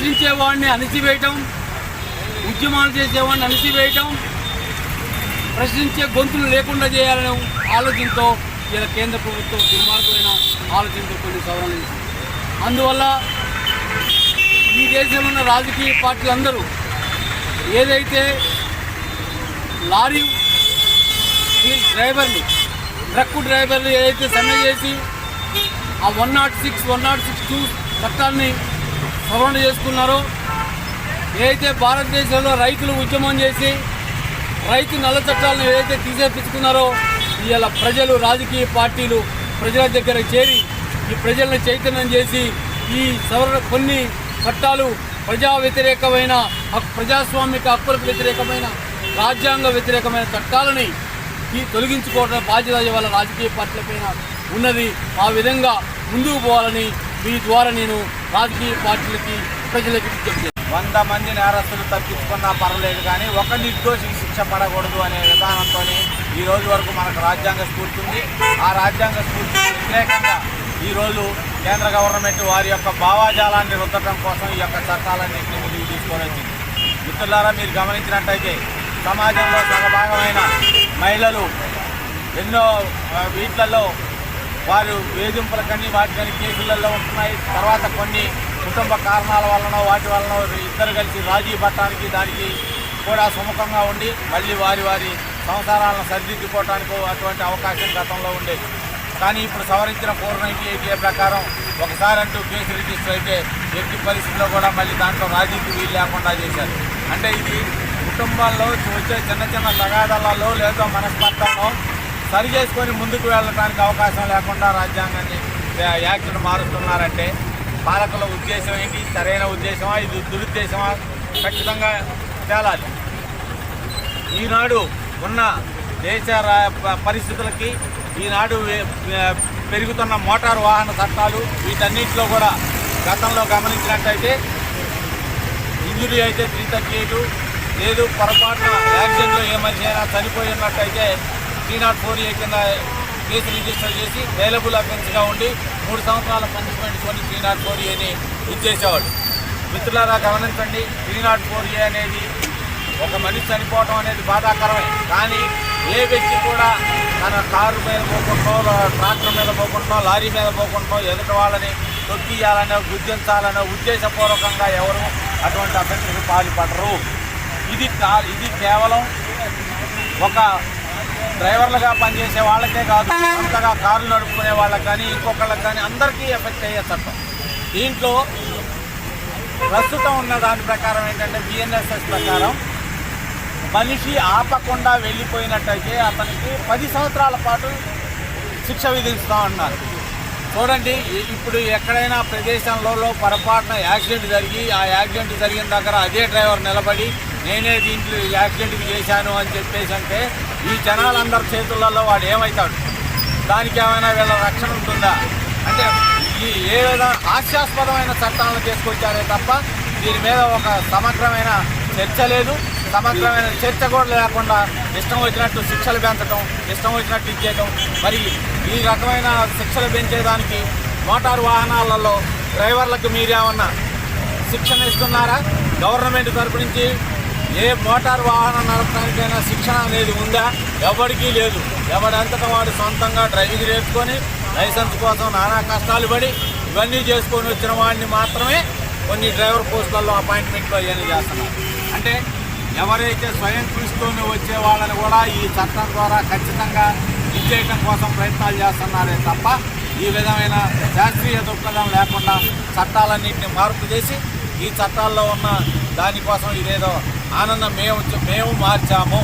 ప్రశ్నించేవాడిని అణిచివేయటం, ఉద్యమాలు చేసేవాడిని అణిచివేయటం, ప్రశ్నించే గొంతులు లేకుండా చేయాలనే ఆలోచనతో ఇలా కేంద్ర ప్రభుత్వం దుర్మార్గమైన ఆలోచనతో కొన్ని సవరణలు చేసింది. అందువల్ల ఈ దేశంలో ఉన్న రాజకీయ పార్టీలందరూ ఏదైతే లారీ డ్రైవర్లు, ట్రక్కు డ్రైవర్లు ఏదైతే సమ్మె చేసి ఆ 106, 106(2) చట్టాన్ని సవరణ చేసుకున్నారో, ఏదైతే భారతదేశంలో రైతులు ఉద్యమం చేసి రైతు నల్ల చట్టాలను ఏదైతే తీసేపించుకున్నారో, ఇవాళ ప్రజలు, రాజకీయ పార్టీలు ప్రజల దగ్గర చేరి ఈ ప్రజలను చైతన్యం చేసి ఈ సవరణ కొన్ని చట్టాలు ప్రజా వ్యతిరేకమైన, ప్రజాస్వామిక హక్కులకు వ్యతిరేకమైన, రాజ్యాంగ వ్యతిరేకమైన చట్టాలని తొలగించుకోవడం బాధ్యత ఇవాళ రాజకీయ పార్టీలపైన ఉన్నది. ఆ విధంగా ముందుకు పోవాలని మీ ద్వారా నేను రాజకీయ పార్టీలకి, ప్రజలకి విజ్ఞప్తి. 100 మంది నేరస్తులు తప్పించుకున్నా పర్వాలేదు, కానీ ఒక నిర్దోషికి శిక్ష పడకూడదు అనే విధానంతో ఈ రోజు వరకు మనకు రాజ్యాంగ స్ఫూర్తి ఉంది. ఆ రాజ్యాంగ స్ఫూర్తికి వ్యతిరేకంగా ఈరోజు కేంద్ర గవర్నమెంట్ వారి యొక్క భావాజాలాన్ని రుద్దడం కోసం ఈ యొక్క చట్టాలన్నింటినీ ముందుకు తీసుకొని వచ్చింది. మిత్రులారా, మీరు గమనించినట్టయితే సమాజంలో సగభాగమైన మహిళలు ఎన్నో వీట్లలో వారు వేధింపులకని వాటికని కేసులలో ఉంటున్నాయి. తర్వాత కొన్ని కుటుంబ కారణాల వలన వాటి వలన ఇద్దరు కలిసి రాజీ పట్టడానికి దానికి కూడా సుముఖంగా ఉండి మళ్ళీ వారి వారి సంసారాలను సరిదిద్దుకోవడానికి అటువంటి అవకాశం గతంలో ఉండేది. కానీ ఇప్పుడు సవరించిన 498A ప్రకారం ఒకసారి అంటూ కేసు రిజిస్టర్ అయితే ఎట్టి పరిస్థితుల్లో కూడా మళ్ళీ దాంట్లో రాజీకి వీలు లేకుండా చేశారు. అంటే ఇది కుటుంబాల్లో వచ్చే చిన్న చిన్న తగాదాలలో లేదా మనస్పర్ధల్లో సరి చేసుకొని ముందుకు వెళ్ళడానికి అవకాశం లేకుండా రాజ్యాంగాన్ని, యాక్ట్ను మారుస్తున్నారంటే పాలకుల ఉద్దేశం ఏంటి? సరైన ఉద్దేశమా, ఇది దురుద్దేశమా? ఖచ్చితంగా తేలాలి. ఈనాడు ఉన్న దేశ పరిస్థితులకి, ఈనాడు పెరుగుతున్న మోటారు వాహన చట్టాలు, వీటన్నిటిలో కూడా గతంలో గమనించినట్టయితే ఇంజురీ అయితే 338, లేదు పొరపాటున యాక్సిడెంట్లో ఏ మనిషి అయినా చనిపోయినట్టయితే 304A కింద కేసు రిజిస్టర్ చేసి వేలబుల్ అఫెన్స్గా ఉండి 3 సంవత్సరాల పనిష్మెంట్ కొని 304Aని ఇచ్చేసేవాడు. మిత్రులారా, గమనించండి, 304A అనేది ఒక మనిషి చనిపోవడం అనేది బాధాకరమే. కానీ ఏ వ్యక్తి కూడా తన కారు మీద పోకుండా, ట్రాక్టర్ మీద పోకుండా, లారీ మీద పోకుండా ఎదుటి వాళ్ళని తొక్కియాలనో గుర్తించాలనో ఉద్దేశపూర్వకంగా ఎవరు అటువంటి అఫెన్స్కి పాల్పడరు. ఇది కేవలం ఒక డ్రైవర్లుగా పనిచేసే వాళ్ళకే కాదు, అంతగా కారు నడుపుకునే వాళ్ళకి కానీ ఇంకొకళ్ళకి కానీ అందరికీ ఎఫెక్ట్ అయ్యే చట్టం. దీంట్లో ప్రస్తుతం ఉన్న దాని ప్రకారం ఏంటంటే BNSS ప్రకారం మనిషి ఆపకుండా వెళ్ళిపోయినట్టయితే అతనికి 10 సంవత్సరాల పాటు శిక్ష విధిస్తూ ఉన్నారు. చూడండి, ఇప్పుడు ఎక్కడైనా ప్రదేశంలో పొరపాటున యాక్సిడెంట్ జరిగి ఆ యాక్సిడెంట్ జరిగిన దగ్గర అదే డ్రైవర్ నిలబడి నేనే దీంట్లో యాక్సిడెంట్కి చేశాను అని చెప్పేసి అంటే ఈ జనాలందరి చేతులలో వాడు ఏమవుతాడు? దానికి ఏమైనా వీళ్ళ రక్షణ ఉంటుందా? అంటే ఏ విధంగా హాస్యాస్పదమైన చట్టాలను తీసుకొచ్చారే తప్ప దీని మీద ఒక సమగ్రమైన చర్చ లేదు. సమగ్రమైన చర్చ కూడా లేకుండా ఇష్టం వచ్చినట్టు శిక్షలు పెంచడం, ఇష్టం వచ్చినట్టు ఇచ్చేయడం. మరి ఈ రకమైన శిక్షలు పెంచేదానికి మోటారు వాహనాలలో డ్రైవర్లకు మీరేమన్నా శిక్షణ ఇస్తున్నారా? గవర్నమెంట్ తరపు నుంచి ఏ మోటారు వాహనం నడపడానికైనా శిక్షణ అనేది ఉందా? ఎవరికీ లేదు. ఎవడంతటా వాడు సొంతంగా డ్రైవింగ్ నేర్చుకొని లైసెన్స్ కోసం నానా కష్టాలు పడి ఇవన్నీ చేసుకొని వచ్చిన వాడిని మాత్రమే కొన్ని డ్రైవర్ పోస్టులలో అపాయింట్మెంట్లు అవన్నీ చేస్తున్నారు. అంటే ఎవరైతే స్వయం కృషితోనే వచ్చే వాళ్ళని కూడా ఈ చట్టం ద్వారా ఖచ్చితంగా ఇచ్చేయటం కోసం ప్రయత్నాలు చేస్తున్నారే తప్ప ఈ విధమైన శాస్త్రీయ దృక్పథం లేకుండా చట్టాలన్నింటినీ మార్పు చేసి ఈ చట్టాల్లో ఉన్న దానికోసం ఇదేదో ఆనందం మేము మార్చాము.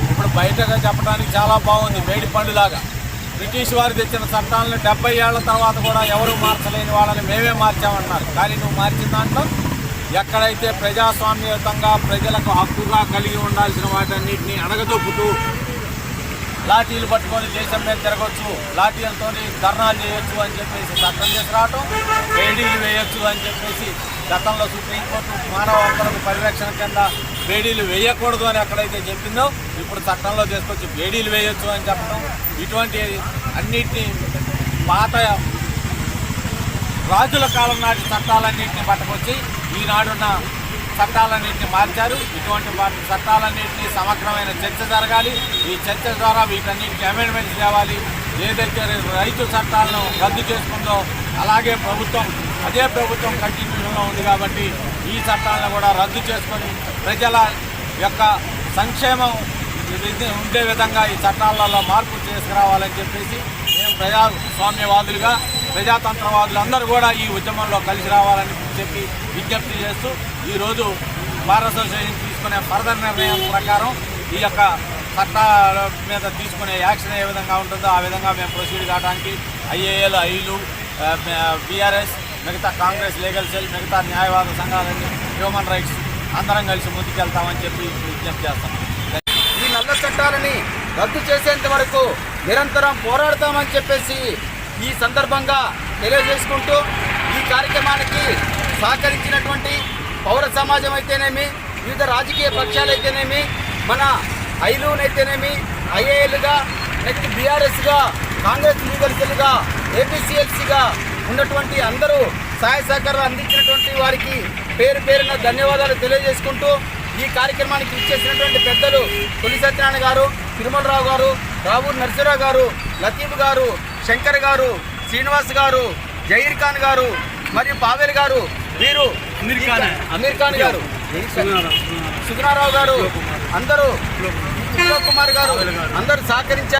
ఇప్పుడు బయటగా చెప్పడానికి చాలా బాగుంది, వేడి పండులాగా. బ్రిటిష్ వారు తెచ్చిన చట్టాలను 70 ఏళ్ల తర్వాత కూడా ఎవరు మార్చలేని వాళ్ళని మేమే మార్చామన్నారు. కానీ నువ్వు మార్చిన దాంట్లో ఎక్కడైతే ప్రజాస్వామ్యయుతంగా ప్రజలకు హక్కుగా కలిగి ఉండాల్సిన వాటన్నిటిని అణగదొక్కుతూ లాఠీలు పట్టుకొని దేశం మీద తిరగచ్చు, లాఠీలతో ధర్నాలు చేయొచ్చు అని చెప్పేసి చట్టం చేసి రావటం, బేడీలు వేయొచ్చు అని చెప్పేసి గతంలో సుప్రీంకోర్టు మానవ హక్కులకు పరిరక్షణ కింద బేడీలు వేయకూడదు అని ఎక్కడైతే చెప్పిందో ఇప్పుడు చట్టంలో తీసుకొచ్చి బేడీలు వేయొచ్చు అని చెప్పడం, ఇటువంటి అన్నిటినీ పాత రాజుల కాలం నాటి చట్టాలన్నింటినీ పట్టుకొచ్చి ఈనాడున్న చట్టాలన్నింటినీ మార్చారు. ఇటువంటి చట్టాలన్నింటినీ సమగ్రమైన చర్చ జరగాలి. ఈ చర్చ ద్వారా వీటన్నింటికి అమెండ్మెంట్స్ తేవాలి. ఏదైతే రైతు చట్టాలను రద్దు చేసుకుందో అలాగే అదే ప్రభుత్వం కంటిన్యూషన్లో ఉంది కాబట్టి ఈ చట్టాలను కూడా రద్దు చేసుకొని ప్రజల యొక్క సంక్షేమం ఉండే విధంగా ఈ చట్టాలలో మార్పు తీసుకురావాలని చెప్పేసి మేము ప్రజాస్వామ్యవాదులుగా ప్రజాతంత్రవాదులు అందరూ కూడా ఈ ఉద్యమంలో కలిసి రావాలని చెప్పి విజ్ఞప్తి చేస్తూ ఈరోజు బార్ అసోసియేషన్ తీసుకునే ఫర్దర్ నిర్ణయం ప్రకారం ఈ యొక్క చట్టాల మీద తీసుకునే యాక్షన్ ఏ విధంగా ఉంటుందో ఆ విధంగా మేము ప్రొసీడ్ కావడానికి ఐఏఎల్, ఐలు, బీఆర్ఎస్, మిగతా కాంగ్రెస్ లీగల్ సెల్, మిగతా న్యాయవాద సంఘాలన్నీ, హ్యూమన్ రైట్స్ అందరం కలిసి ముందుకెళ్తామని చెప్పి విజ్ఞప్తి చేస్తాం. ఈ నల్ల చట్టాలని రద్దు చేసేంత వరకు నిరంతరం పోరాడతామని చెప్పేసి ఈ సందర్భంగా తెలియజేసుకుంటూ ఈ కార్యక్రమానికి సహకరించినటువంటి పౌర సమాజం అయితేనేమి, వివిధ రాజకీయ పక్షాలైతేనేమి, మన ఐలునైతేనేమి, ఐఏఎల్గా, నెక్స్ట్ బీఆర్ఎస్గా, కాంగ్రెస్ లీగల్ సెల్గా, ఏపీసీఎల్సీగా ఉన్నటువంటి అందరూ సహాయ సహకారాలు అందించినటువంటి వారికి పేరు పేరున ధన్యవాదాలు తెలియజేసుకుంటూ ఈ కార్యక్రమానికి ఇచ్చేసినటువంటి పెద్దలు తొలి సత్యనారాయణ గారు, తిరుమలరావు గారు, రావూరు నరసింహరావు గారు, లతీఫ్ గారు, శంకర్ గారు, శ్రీనివాస్ గారు, జహీర్ ఖాన్ గారు మరియు పావేల్ గారు, వీరు అమీర్ ఖాన్ గారు, సుగుణారావు గారు, అందరూ కుమార్ గారు అందరూ సహకరించారు.